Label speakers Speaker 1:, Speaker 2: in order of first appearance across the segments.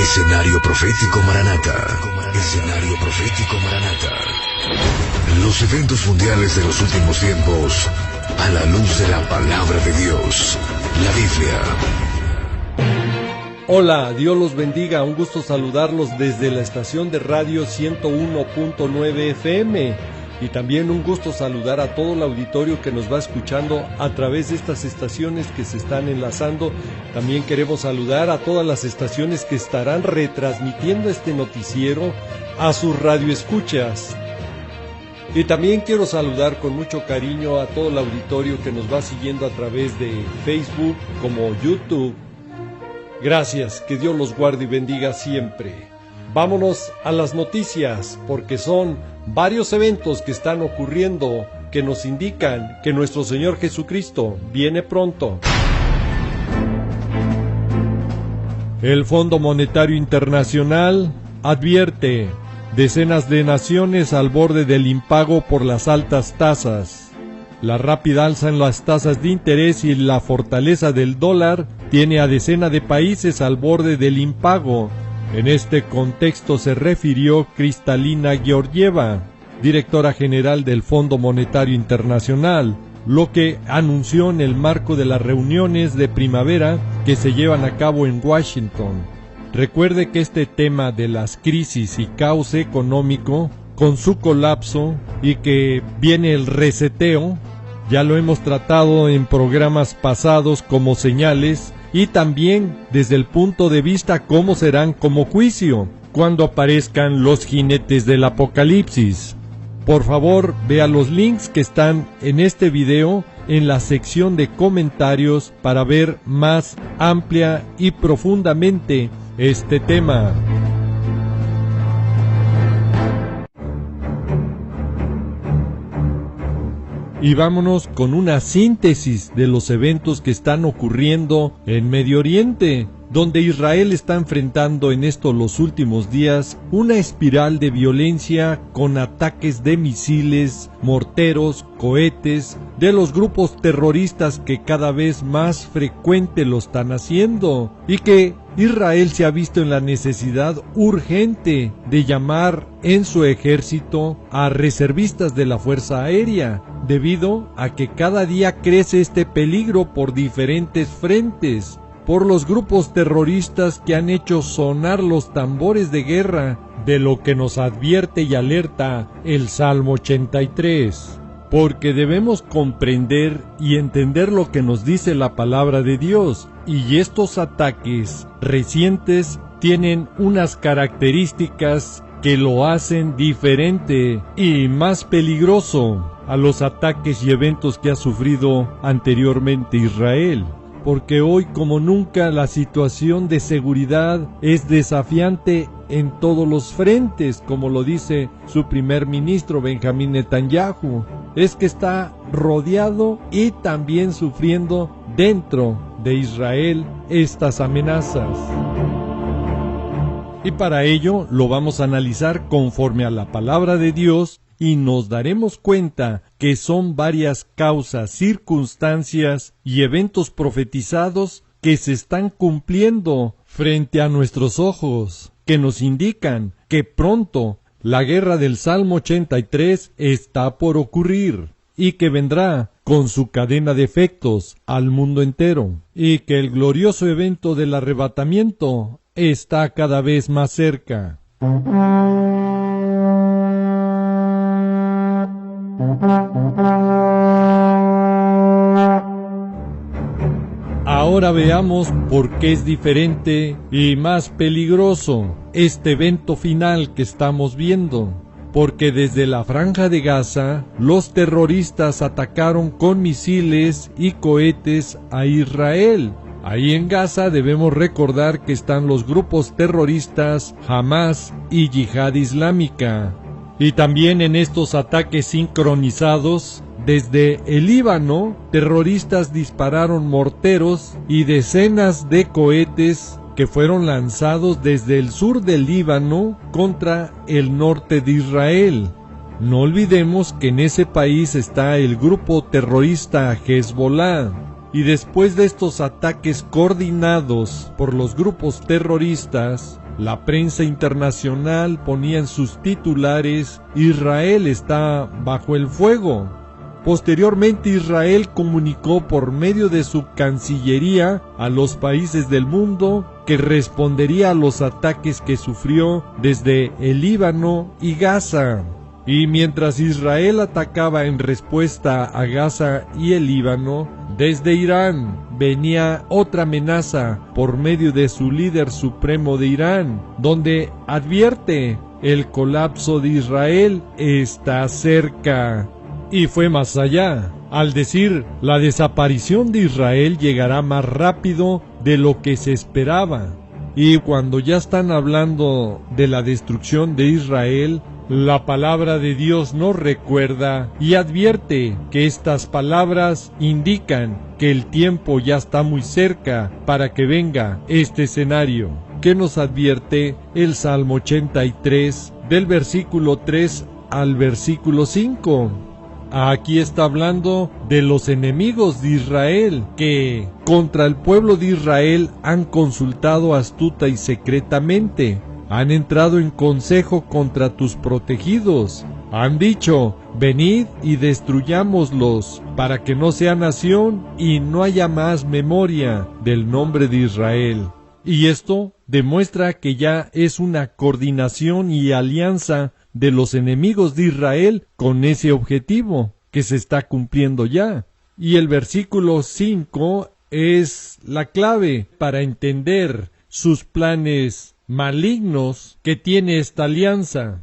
Speaker 1: Escenario Profético Maranata. Escenario Profético Maranata. Los eventos mundiales de los últimos tiempos a la luz de la palabra de Dios, la Biblia.
Speaker 2: Hola, Dios los bendiga, un gusto saludarlos desde la estación de radio 101.9 FM y también un gusto saludar a todo el auditorio que nos va escuchando a través de estas estaciones que se están enlazando. También queremos saludar a todas las estaciones que estarán retransmitiendo este noticiero a sus radioescuchas. Y también quiero saludar con mucho cariño a todo el auditorio que nos va siguiendo a través de Facebook como YouTube. Gracias, que Dios los guarde y bendiga siempre. Vámonos a las noticias, porque son varios eventos que están ocurriendo que nos indican que nuestro Señor Jesucristo viene pronto. El Fondo Monetario Internacional advierte: decenas de naciones al borde del impago por las altas tasas. La rápida alza en las tasas de interés y la fortaleza del dólar tiene a decenas de países al borde del impago. En este contexto se refirió Kristalina Georgieva, directora general del Fondo Monetario Internacional, lo que anunció en el marco de las reuniones de primavera que se llevan a cabo en Washington. Recuerde que este tema de las crisis y caos económico, con su colapso y que viene el reseteo, ya lo hemos tratado en programas pasados como señales y también desde el punto de vista cómo serán como juicio cuando aparezcan los jinetes del apocalipsis. Por favor, vea los links que están en este video en la sección de comentarios para ver más amplia y profundamente este tema. Y vámonos con una síntesis de los eventos que están ocurriendo en Medio Oriente, donde Israel está enfrentando en estos los últimos días una espiral de violencia con ataques de misiles, morteros, cohetes, de los grupos terroristas que cada vez más frecuente lo están haciendo, y que Israel se ha visto en la necesidad urgente de llamar en su ejército a reservistas de la Fuerza Aérea, debido a que cada día crece este peligro por diferentes frentes, por los grupos terroristas que han hecho sonar los tambores de guerra, de lo que nos advierte y alerta el Salmo 83. Porque debemos comprender y entender lo que nos dice la palabra de Dios, y estos ataques recientes tienen unas características que lo hacen diferente y más peligroso a los ataques y eventos que ha sufrido anteriormente Israel. Porque hoy como nunca la situación de seguridad es desafiante en todos los frentes, como lo dice su primer ministro Benjamín Netanyahu. Es que está rodeado y también sufriendo dentro de Israel estas amenazas. Y para ello lo vamos a analizar conforme a la palabra de Dios, y nos daremos cuenta que son varias causas, circunstancias y eventos profetizados que se están cumpliendo frente a nuestros ojos, que nos indican que pronto la guerra del Salmo 83 está por ocurrir y que vendrá con su cadena de efectos al mundo entero, y que el glorioso evento del arrebatamiento está cada vez más cerca. Ahora veamos por qué es diferente y más peligroso este evento final que estamos viendo. Porque desde la Franja de Gaza, los terroristas atacaron con misiles y cohetes a Israel. Ahí en Gaza debemos recordar que están los grupos terroristas Hamas y Yihad Islámica. Y también en estos ataques sincronizados, desde el Líbano, terroristas dispararon morteros y decenas de cohetes que fueron lanzados desde el sur del Líbano contra el norte de Israel. No olvidemos que en ese país está el grupo terrorista Hezbollah. Y después de estos ataques coordinados por los grupos terroristas, La prensa internacional ponía en sus titulares: Israel está bajo el fuego. Posteriormente, Israel comunicó por medio de su Cancillería a los países del mundo que respondería a los ataques que sufrió desde el Líbano y Gaza. Y mientras Israel atacaba en respuesta a Gaza y el Líbano, desde Irán venía otra amenaza por medio de su líder supremo de Irán, donde advierte: el colapso de Israel está cerca. Y fue más allá, al decir: la desaparición de Israel llegará más rápido de lo que se esperaba. Y cuando ya están hablando de la destrucción de Israel, la palabra de Dios nos recuerda y advierte que estas palabras indican que el tiempo ya está muy cerca para que venga este escenario, que nos advierte el Salmo 83, del versículo 3 al versículo 5. Aquí está hablando de los enemigos de Israel, que contra el pueblo de Israel han consultado astuta y secretamente. Han entrado en consejo contra tus protegidos. Han dicho: venid y destruyámoslos, para que no sea nación y no haya más memoria del nombre de Israel. Y esto demuestra que ya es una coordinación y alianza de los enemigos de Israel con ese objetivo que se está cumpliendo ya. Y el versículo 5 es la clave para entender sus planes malignos que tiene esta alianza,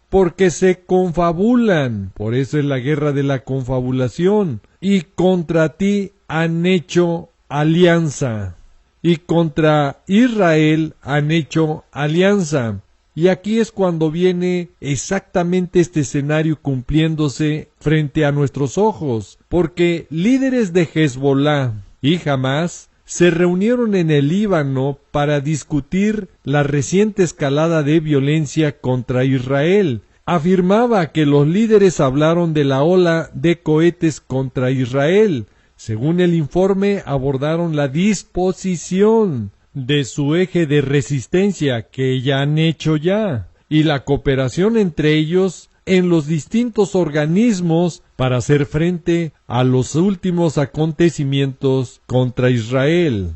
Speaker 2: porque se confabulan, por eso es la guerra de la confabulación, y contra ti han hecho alianza, y contra Israel han hecho alianza. Y aquí es cuando viene exactamente este escenario cumpliéndose frente a nuestros ojos, porque líderes de Hezbollah y Hamás se reunieron en el Líbano para discutir la reciente escalada de violencia contra Israel. Afirmaba que los líderes hablaron de la ola de cohetes contra Israel. Según el informe, abordaron la disposición de su eje de resistencia que ya han hecho ya, y la cooperación entre ellos en los distintos organismos para hacer frente a los últimos acontecimientos contra Israel.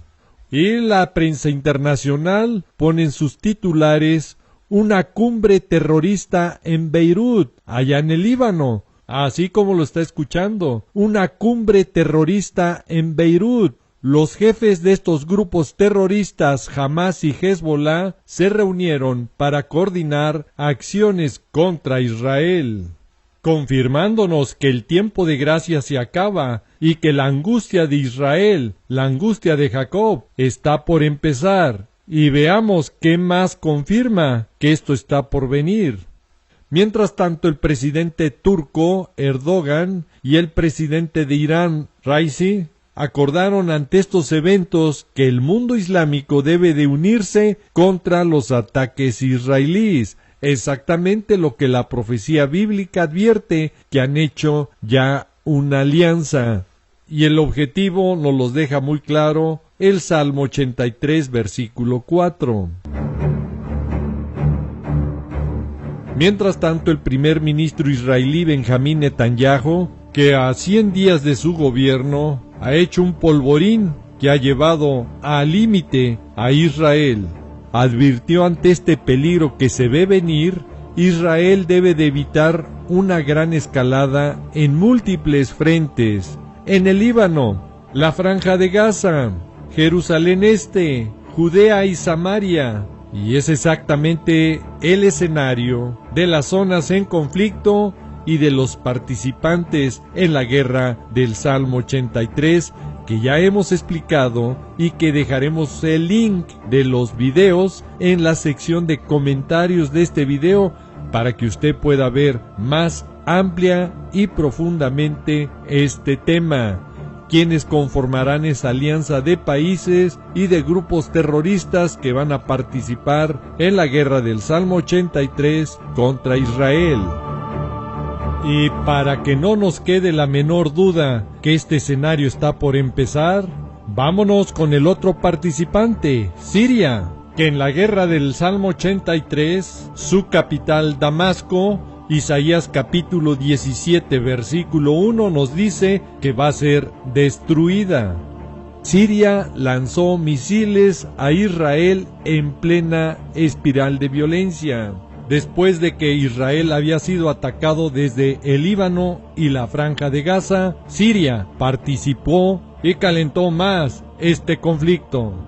Speaker 2: Y la prensa internacional pone en sus titulares: una cumbre terrorista en Beirut, allá en el Líbano, así como lo está escuchando, una cumbre terrorista en Beirut. Los jefes de estos grupos terroristas, Hamás y Hezbollah, se reunieron para coordinar acciones contra Israel, confirmándonos que el tiempo de gracia se acaba y que la angustia de Israel, la angustia de Jacob, está por empezar. Y veamos qué más confirma que esto está por venir. Mientras tanto, el presidente turco, Erdogan, y el presidente de Irán, Raisi, acordaron ante estos eventos que el mundo islámico debe de unirse contra los ataques israelíes, exactamente lo que la profecía bíblica advierte, que han hecho ya una alianza. Y el objetivo nos los deja muy claro el Salmo 83, versículo 4. Mientras tanto, el primer ministro israelí Benjamín Netanyahu, que a 100 días de su gobierno ha hecho un polvorín que ha llevado al límite a Israel, advirtió ante este peligro que se ve venir. Israel debe de evitar una gran escalada en múltiples frentes: en el Líbano, la Franja de Gaza, Jerusalén Este, Judea y Samaria. Y es exactamente el escenario de las zonas en conflicto y de los participantes en la guerra del Salmo 83, que ya hemos explicado y que dejaremos el link de los videos en la sección de comentarios de este video para que usted pueda ver más amplia y profundamente este tema. Quienes conformarán esa alianza de países y de grupos terroristas que van a participar en la guerra del Salmo 83 contra Israel. Y para que no nos quede la menor duda que este escenario está por empezar, vámonos con el otro participante, Siria, que en la guerra del Salmo 83, su capital Damasco, Isaías capítulo 17 versículo 1 nos dice que va a ser destruida. Siria lanzó misiles a Israel en plena espiral de violencia, después de que Israel había sido atacado desde el Líbano y la Franja de Gaza. Siria participó y calentó más este conflicto.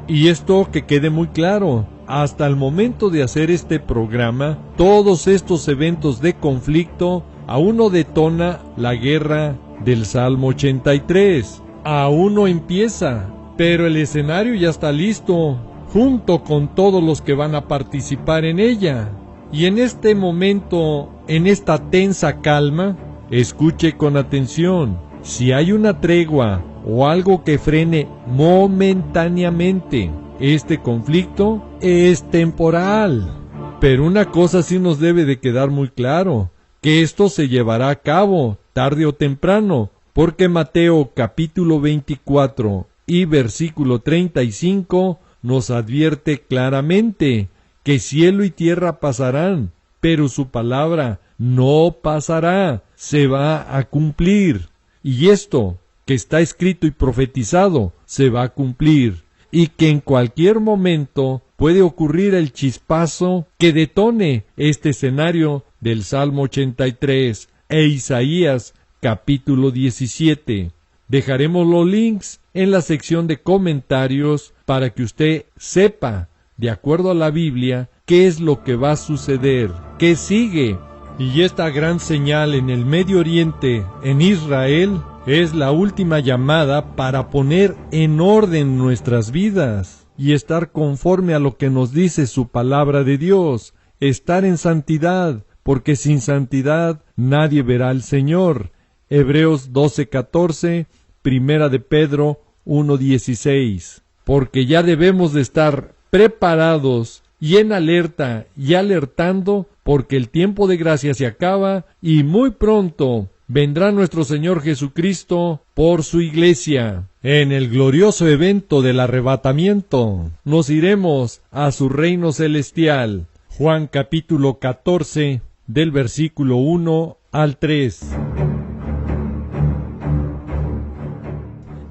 Speaker 2: Y esto que quede muy claro, hasta el momento de hacer este programa, todos estos eventos de conflicto aún no detona la guerra del Salmo 83. Aún no empieza, pero el escenario ya está listo, junto con todos los que van a participar en ella. Y en este momento, en esta tensa calma, escuche con atención. Si hay una tregua o algo que frene momentáneamente este conflicto, es temporal. Pero una cosa sí nos debe de quedar muy claro, que esto se llevará a cabo tarde o temprano, porque Mateo capítulo 24 y versículo 35 nos advierte claramente que cielo y tierra pasarán, pero su palabra no pasará, se va a cumplir. Y esto que está escrito y profetizado se va a cumplir, y que en cualquier momento puede ocurrir el chispazo que detone este escenario del Salmo 83 e Isaías capítulo 17. Dejaremos los links en la sección de comentarios para que usted sepa, de acuerdo a la Biblia, qué es lo que va a suceder, qué sigue. Y esta gran señal en el Medio Oriente, en Israel, es la última llamada para poner en orden nuestras vidas y estar conforme a lo que nos dice su palabra de Dios, estar en santidad, porque sin santidad nadie verá al Señor. Hebreos 12:14, Primera de Pedro 1:16. Porque ya debemos de estar preparados y en alerta y alertando, porque el tiempo de gracia se acaba y muy pronto vendrá nuestro Señor Jesucristo por su iglesia. En el glorioso evento del arrebatamiento nos iremos a su reino celestial. Juan capítulo 14 del versículo 1 al 3.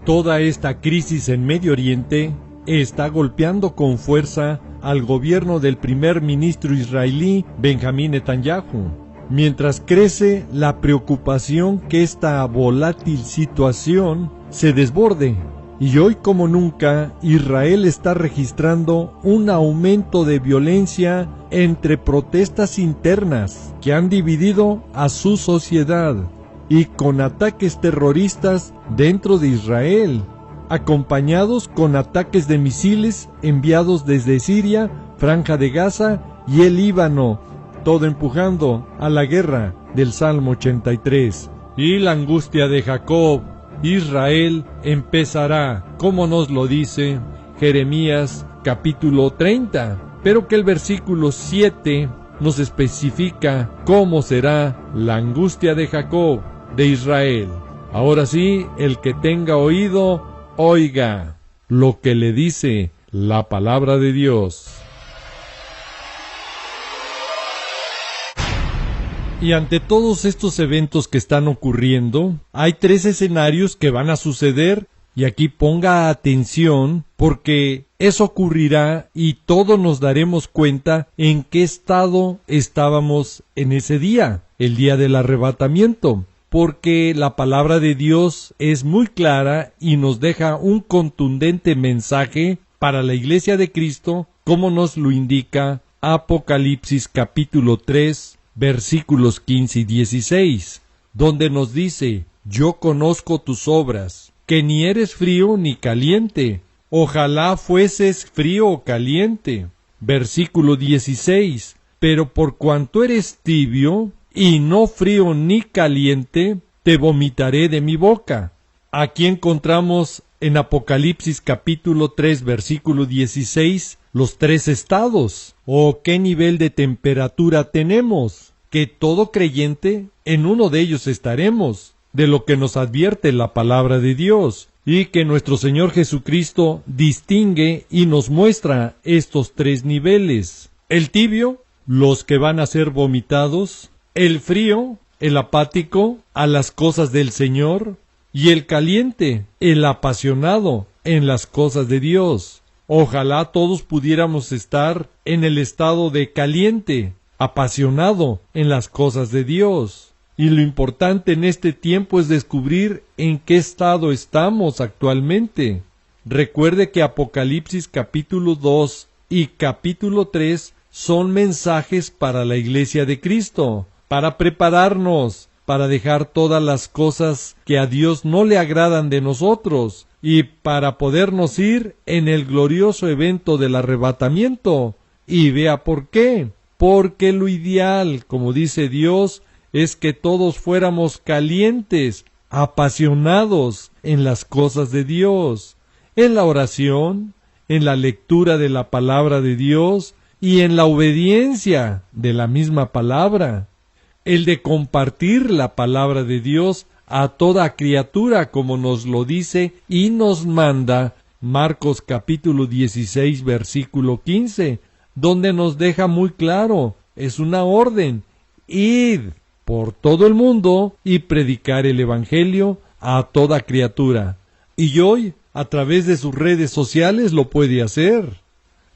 Speaker 2: Toda esta crisis en Medio Oriente está golpeando con fuerza al gobierno del primer ministro israelí Benjamín Netanyahu, mientras crece la preocupación que esta volátil situación se desborde. Y hoy como nunca, Israel está registrando un aumento de violencia entre protestas internas que han dividido a su sociedad y con ataques terroristas dentro de Israel, acompañados con ataques de misiles enviados desde Siria, Franja de Gaza y el Líbano, todo empujando a la guerra del Salmo 83. Y la angustia de Jacob, Israel empezará, como nos lo dice Jeremías capítulo 30, pero que el versículo 7 nos especifica cómo será la angustia de Jacob, de Israel. Ahora sí, el que tenga oído, oiga lo que le dice la palabra de Dios. Y ante todos estos eventos que están ocurriendo, hay 3 escenarios que van a suceder, y aquí ponga atención, porque eso ocurrirá y todos nos daremos cuenta en qué estado estábamos en ese día, el día del arrebatamiento, porque la palabra de Dios es muy clara y nos deja un contundente mensaje para la Iglesia de Cristo, como nos lo indica Apocalipsis capítulo 3, versículos 15 y 16, donde nos dice: yo conozco tus obras, que ni eres frío ni caliente. Ojalá fueses frío o caliente. Versículo 16, pero por cuanto eres tibio, y no frío ni caliente, te vomitaré de mi boca. Aquí encontramos en Apocalipsis capítulo 3, versículo 16, los 3 estados, o qué nivel de temperatura tenemos, que todo creyente en uno de ellos estaremos, de lo que nos advierte la palabra de Dios. y que nuestro Señor Jesucristo distingue y nos muestra estos 3 niveles. El tibio, los que van a ser vomitados; el frío, el apático a las cosas del Señor; y el caliente, el apasionado en las cosas de Dios. Ojalá todos pudiéramos estar en el estado de caliente, apasionado en las cosas de Dios. Y lo importante en este tiempo es descubrir en qué estado estamos actualmente. Recuerde que Apocalipsis capítulo 2 y capítulo 3 son mensajes para la Iglesia de Cristo, para prepararnos, para dejar todas las cosas que a Dios no le agradan de nosotros, y para podernos ir en el glorioso evento del arrebatamiento. Y vea por qué. Porque lo ideal, como dice Dios, es que todos fuéramos calientes, apasionados en las cosas de Dios, en la oración, en la lectura de la palabra de Dios y en la obediencia de la misma palabra. El de compartir la palabra de Dios a toda criatura, como nos lo dice y nos manda Marcos capítulo 16 versículo 15, donde nos deja muy claro, es una orden: id por todo el mundo y predicar el evangelio a toda criatura. Y hoy, a través de sus redes sociales, lo puede hacer.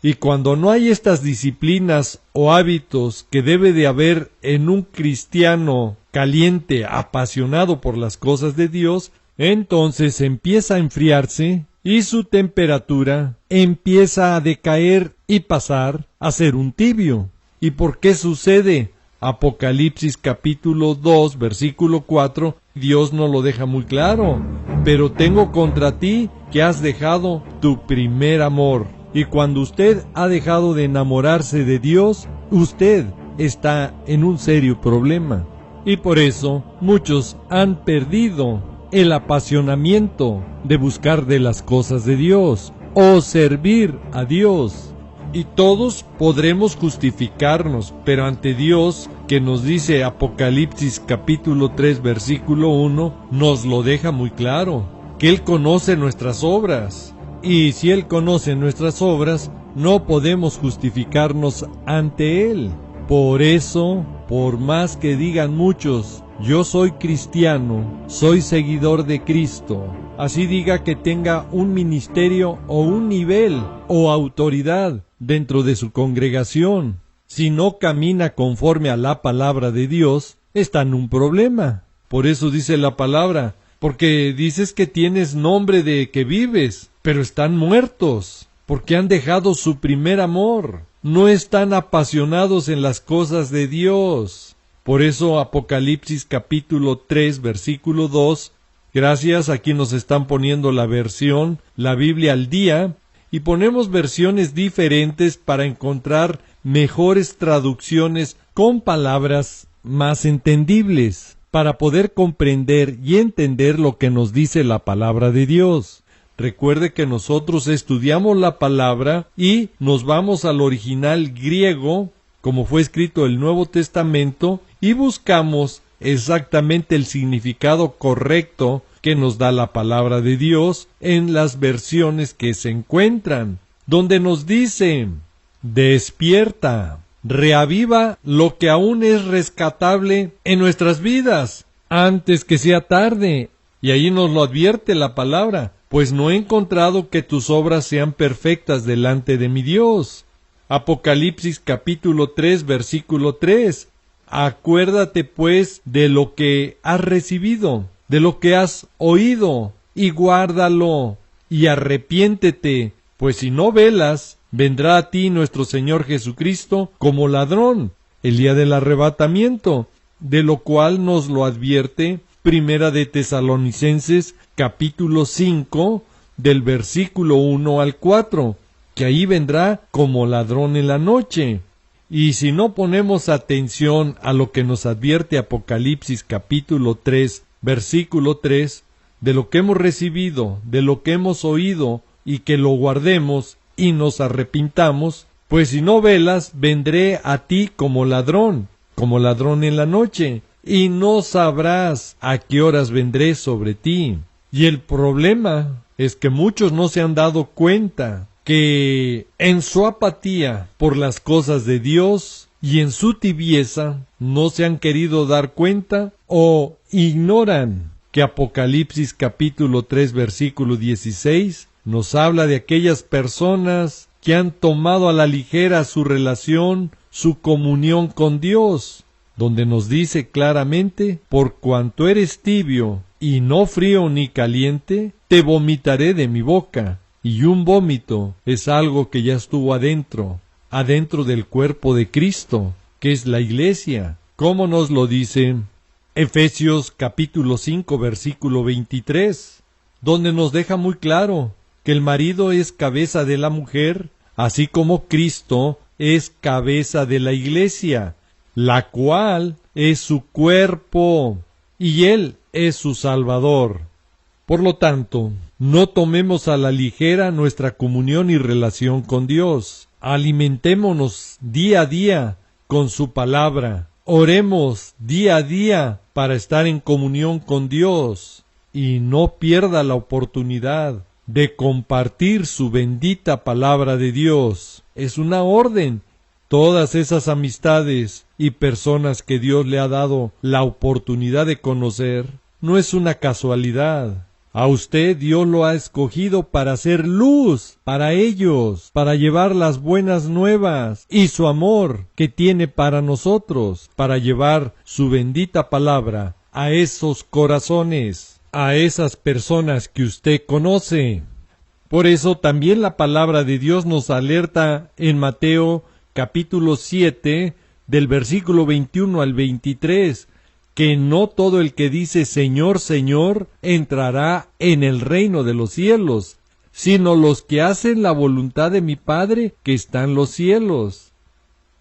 Speaker 2: Y cuando no hay estas disciplinas o hábitos que debe de haber en un cristiano caliente, apasionado por las cosas de Dios, entonces empieza a enfriarse y su temperatura empieza a decaer y pasar a ser un tibio. ¿Y por qué sucede? Apocalipsis capítulo 2 versículo 4, Dios nos lo deja muy claro: pero tengo contra ti que has dejado tu primer amor. Y cuando usted ha dejado de enamorarse de Dios, usted está en un serio problema. Y por eso muchos han perdido el apasionamiento de buscar de las cosas de Dios o servir a Dios. Y todos podremos justificarnos, pero ante Dios, que nos dice Apocalipsis capítulo 3 versículo 1, nos lo deja muy claro, que Él conoce nuestras obras. Y si Él conoce nuestras obras, no podemos justificarnos ante Él. Por eso, por más que digan muchos, yo soy cristiano, soy seguidor de Cristo, así diga que tenga un ministerio o un nivel o autoridad dentro de su congregación, si no camina conforme a la palabra de Dios, está en un problema. Por eso dice la palabra: porque dices que tienes nombre de que vives, pero están muertos, porque han dejado su primer amor, no están apasionados en las cosas de Dios. Por eso Apocalipsis capítulo 3 versículo 2, gracias, aquí nos están poniendo la versión, la Biblia al día, y ponemos versiones diferentes para encontrar mejores traducciones con palabras más entendibles, para poder comprender y entender lo que nos dice la palabra de Dios. Recuerde que nosotros estudiamos la palabra y nos vamos al original griego, como fue escrito el Nuevo Testamento, y buscamos exactamente el significado correcto que nos da la palabra de Dios en las versiones que se encuentran, donde nos dice: despierta, reaviva lo que aún es rescatable en nuestras vidas, antes que sea tarde. Y ahí nos lo advierte la palabra: pues no he encontrado que tus obras sean perfectas delante de mi Dios. Apocalipsis capítulo 3 versículo 3. Acuérdate pues de lo que has recibido, de lo que has oído, y guárdalo, y arrepiéntete, pues si no velas, vendrá a ti nuestro Señor Jesucristo como ladrón, el día del arrebatamiento, de lo cual nos lo advierte Primera de Tesalonicenses capítulo 5, del versículo 1 al 4, que ahí vendrá como ladrón en la noche. Y si no ponemos atención a lo que nos advierte Apocalipsis capítulo 3, versículo 3, de lo que hemos recibido, de lo que hemos oído, y que lo guardemos y nos arrepintamos, pues si no velas, vendré a ti como ladrón en la noche, y no sabrás a qué horas vendré sobre ti. Y el problema es que muchos no se han dado cuenta que en su apatía por las cosas de Dios y en su tibieza no se han querido dar cuenta o ignoran que Apocalipsis capítulo 3 versículo 16 nos habla de aquellas personas que han tomado a la ligera su relación, su comunión con Dios, donde nos dice claramente: por cuanto eres tibio y no frío ni caliente, te vomitaré de mi boca. Y un vómito es algo que ya estuvo adentro del cuerpo de Cristo, que es la iglesia. ¿Cómo nos lo dice Efesios capítulo 5 versículo 23? Donde nos deja muy claro que el marido es cabeza de la mujer, así como Cristo es cabeza de la iglesia, la cual es su cuerpo, y Él es su Salvador. Por lo tanto, no tomemos a la ligera nuestra comunión y relación con Dios. Alimentémonos día a día con su palabra. Oremos día a día para estar en comunión con Dios. Y no pierda la oportunidad de compartir su bendita palabra de Dios. Es una orden. Todas esas amistades y personas que Dios le ha dado la oportunidad de conocer, no es una casualidad. A usted Dios lo ha escogido para ser luz para ellos, para llevar las buenas nuevas y su amor que tiene para nosotros, para llevar su bendita palabra a esos corazones, a esas personas que usted conoce. Por eso también la palabra de Dios nos alerta en Mateo capítulo 7, del versículo 21 al 23, que no todo el que dice Señor, Señor, entrará en el reino de los cielos, sino los que hacen la voluntad de mi Padre que está en los cielos.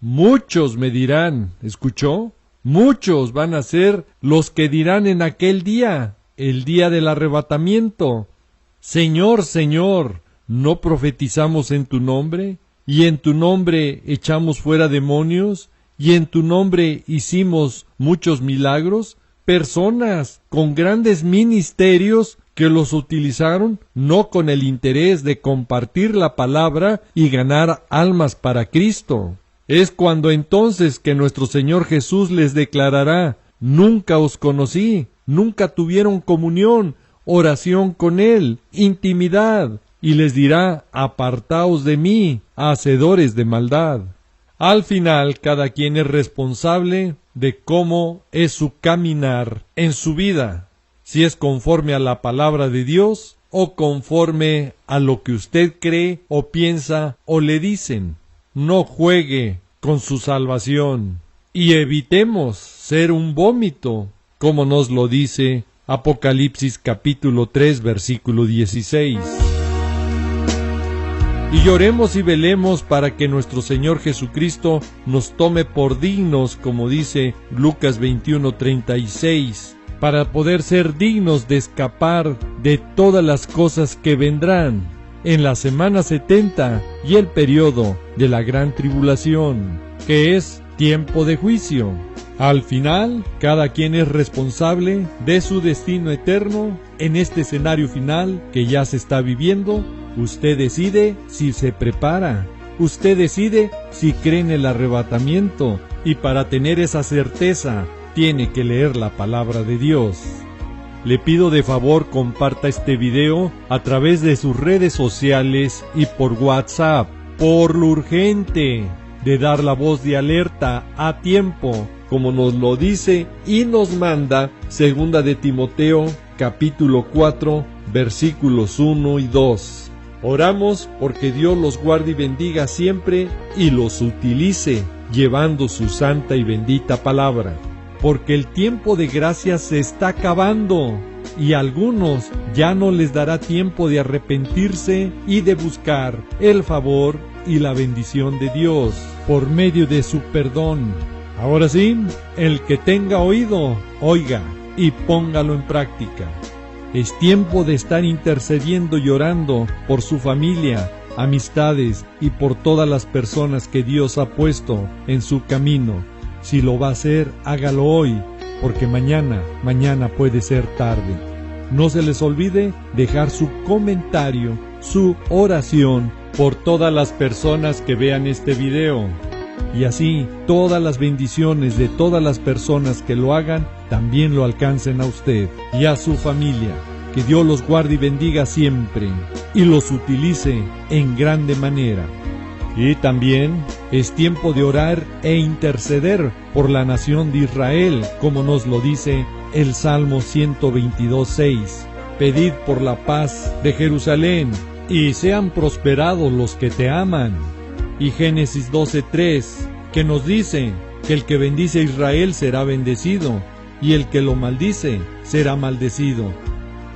Speaker 2: Muchos me dirán, ¿escuchó? Muchos van a ser los que dirán en aquel día, el día del arrebatamiento: Señor, Señor, ¿no profetizamos en tu nombre? ¿Y en tu nombre echamos fuera demonios? ¿Y en tu nombre hicimos muchos milagros? Personas con grandes ministerios que los utilizaron no con el interés de compartir la palabra y ganar almas para Cristo. Es cuando entonces que nuestro Señor Jesús les declarará: nunca os conocí, nunca tuvieron comunión, oración con Él, intimidad, y les dirá: apartaos de mí, hacedores de maldad. Al final, cada quien es responsable de cómo es su caminar en su vida, si es conforme a la palabra de Dios o conforme a lo que usted cree o piensa o le dicen. No juegue con su salvación y evitemos ser un vómito, como nos lo dice Apocalipsis capítulo 3 versículo 16. Y lloremos y velemos para que nuestro Señor Jesucristo nos tome por dignos, como dice Lucas 21:36, para poder ser dignos de escapar de todas las cosas que vendrán en la semana 70 y el periodo de la gran tribulación, que es tiempo de juicio. Al final, cada quien es responsable de su destino eterno en este escenario final que ya se está viviendo. Usted decide si se prepara, usted decide si cree en el arrebatamiento, y para tener esa certeza tiene que leer la palabra de Dios. Le pido de favor comparta este video a través de sus redes sociales y por WhatsApp, por lo urgente de dar la voz de alerta a tiempo, como nos lo dice y nos manda 2 de Timoteo capítulo 4 versículos 1 y 2. Oramos porque Dios los guarde y bendiga siempre y los utilice llevando su santa y bendita palabra, porque el tiempo de gracia se está acabando y a algunos ya no les dará tiempo de arrepentirse y de buscar el favor y la bendición de Dios por medio de su perdón. Ahora sí, el que tenga oído, oiga y póngalo en práctica. Es tiempo de estar intercediendo y orando por su familia, amistades y por todas las personas que Dios ha puesto en su camino. Si lo va a hacer, hágalo hoy, porque mañana puede ser tarde. No se les olvide dejar su comentario, su oración por todas las personas que vean este video. Y así todas las bendiciones de todas las personas que lo hagan también lo alcancen a usted y a su familia. Que Dios los guarde y bendiga siempre y los utilice en grande manera. Y también es tiempo de orar e interceder por la nación de Israel, como nos lo dice el Salmo 122:6. Pedid por la paz de Jerusalén, y sean prosperados los que te aman. Y Génesis 12:3, que nos dice que el que bendice a Israel será bendecido, y el que lo maldice será maldecido.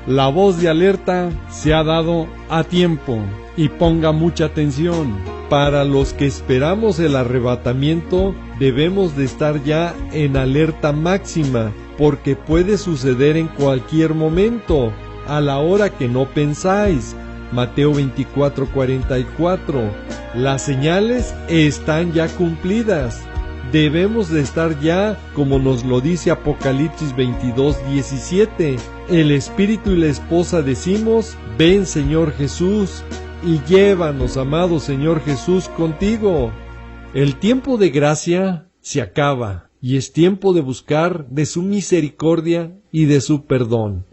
Speaker 2: La voz de alerta se ha dado a tiempo, y ponga mucha atención. Para los que esperamos el arrebatamiento, debemos de estar ya en alerta máxima, porque puede suceder en cualquier momento, a la hora que no pensáis. Mateo 24:44. Las señales están ya cumplidas. Debemos de estar ya, como nos lo dice Apocalipsis 22:17. El Espíritu y la esposa decimos: ven, Señor Jesús, y llévanos, amado Señor Jesús, contigo. El tiempo de gracia se acaba, y es tiempo de buscar de su misericordia y de su perdón.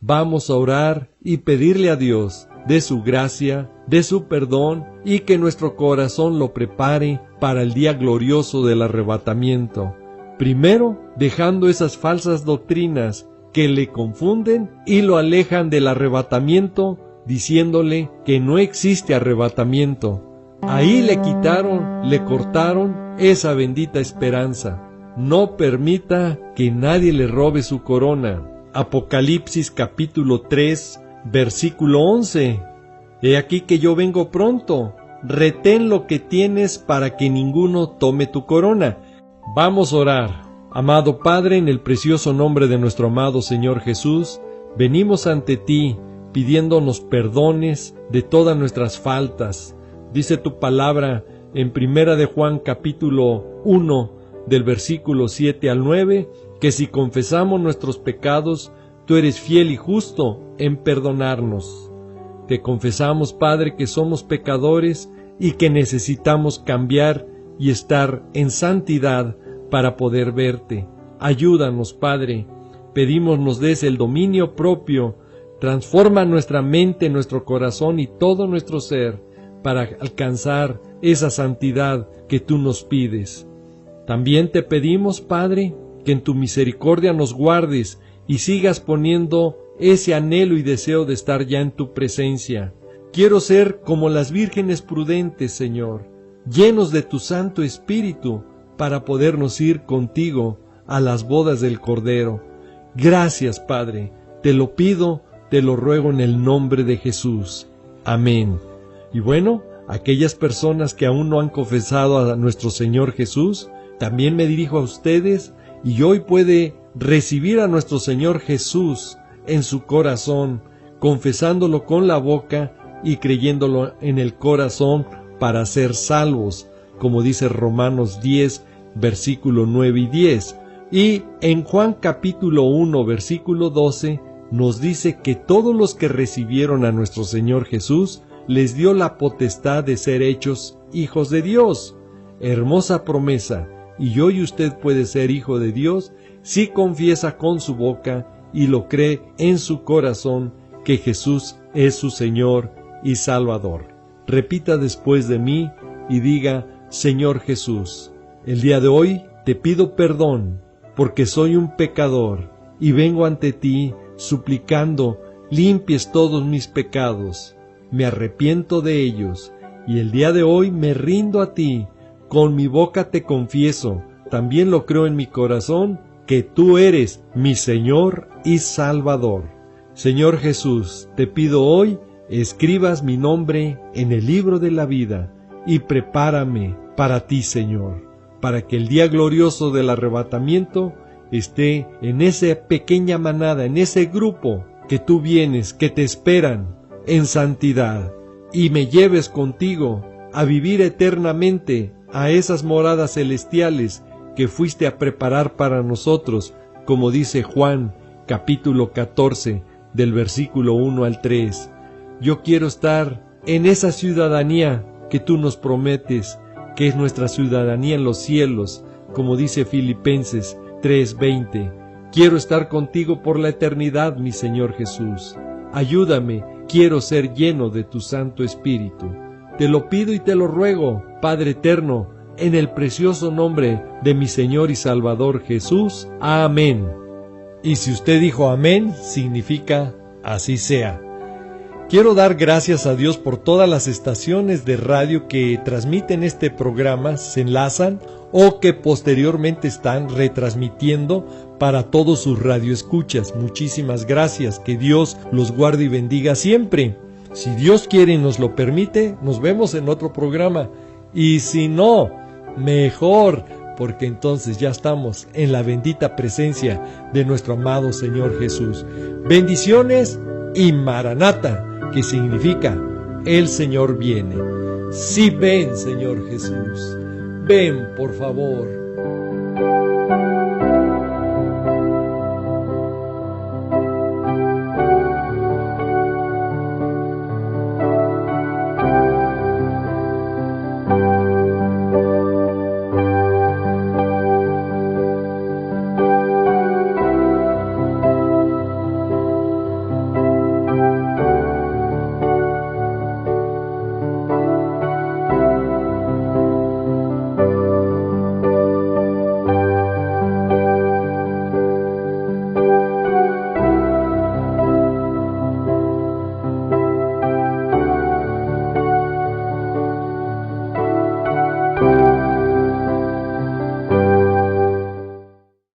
Speaker 2: Vamos a orar y pedirle a Dios de su gracia, de su perdón, y que nuestro corazón lo prepare para el día glorioso del arrebatamiento. Primero, dejando esas falsas doctrinas que le confunden y lo alejan del arrebatamiento, diciéndole que no existe arrebatamiento. Ahí le quitaron, le cortaron esa bendita esperanza. No permita que nadie le robe su corona. Apocalipsis capítulo 3, versículo 11. He aquí que yo vengo pronto. Retén lo que tienes para que ninguno tome tu corona. Vamos a orar. Amado Padre, en el precioso nombre de nuestro amado Señor Jesús, venimos ante ti, pidiéndonos perdones de todas nuestras faltas. Dice tu palabra en 1 de Juan capítulo 1, del versículo 7 al 9, que si confesamos nuestros pecados, tú eres fiel y justo en perdonarnos. Te confesamos, Padre, que somos pecadores y que necesitamos cambiar y estar en santidad para poder verte. Ayúdanos, Padre. Pedimos nos des el dominio propio. Transforma nuestra mente, nuestro corazón y todo nuestro ser para alcanzar esa santidad que tú nos pides. También te pedimos, Padre, que en tu misericordia nos guardes y sigas poniendo ese anhelo y deseo de estar ya en tu presencia. Quiero ser como las vírgenes prudentes, Señor, llenos de tu Santo Espíritu para podernos ir contigo a las bodas del Cordero. Gracias, Padre, te lo pido, te lo ruego en el nombre de Jesús. Amén. Y bueno, aquellas personas que aún no han confesado a nuestro Señor Jesús, también me dirijo a ustedes, y hoy puede recibir a nuestro Señor Jesús en su corazón, confesándolo con la boca y creyéndolo en el corazón para ser salvos, como dice Romanos 10, versículo 9 y 10. Y en Juan capítulo 1, versículo 12, nos dice que todos los que recibieron a nuestro Señor Jesús, les dio la potestad de ser hechos hijos de Dios. Hermosa promesa, y hoy usted puede ser hijo de Dios si confiesa con su boca y lo cree en su corazón que Jesús es su Señor y Salvador. Repita después de mí y diga: Señor Jesús, el día de hoy te pido perdón porque soy un pecador y vengo ante ti suplicando limpies todos mis pecados. Me arrepiento de ellos y el día de hoy me rindo a ti. Con mi boca te confieso, también lo creo en mi corazón, que tú eres mi Señor y Salvador. Señor Jesús, te pido hoy, escribas mi nombre en el libro de la vida y prepárame para ti, Señor, para que el día glorioso del arrebatamiento esté en esa pequeña manada, en ese grupo que tú vienes, que te esperan en santidad, y me lleves contigo a vivir eternamente a esas moradas celestiales que fuiste a preparar para nosotros, como dice Juan capítulo 14, del versículo 1 al 3. Yo quiero estar en esa ciudadanía que tú nos prometes, que es nuestra ciudadanía en los cielos, como dice Filipenses 3:20. Quiero estar contigo por la eternidad, mi Señor Jesús. Ayúdame, quiero ser lleno de tu Santo Espíritu. Te lo pido y te lo ruego, Padre eterno, en el precioso nombre de mi Señor y Salvador Jesús. Amén. Y si usted dijo amén, significa así sea. Quiero dar gracias a Dios por todas las estaciones de radio que transmiten este programa, se enlazan o que posteriormente están retransmitiendo para todos sus radioescuchas. Muchísimas gracias, que Dios los guarde y bendiga siempre. Si Dios quiere y nos lo permite, nos vemos en otro programa. Y si no, mejor, porque entonces ya estamos en la bendita presencia de nuestro amado Señor Jesús. Bendiciones y Maranata, que significa el Señor viene. Sí, ven, Señor Jesús. Ven, por favor.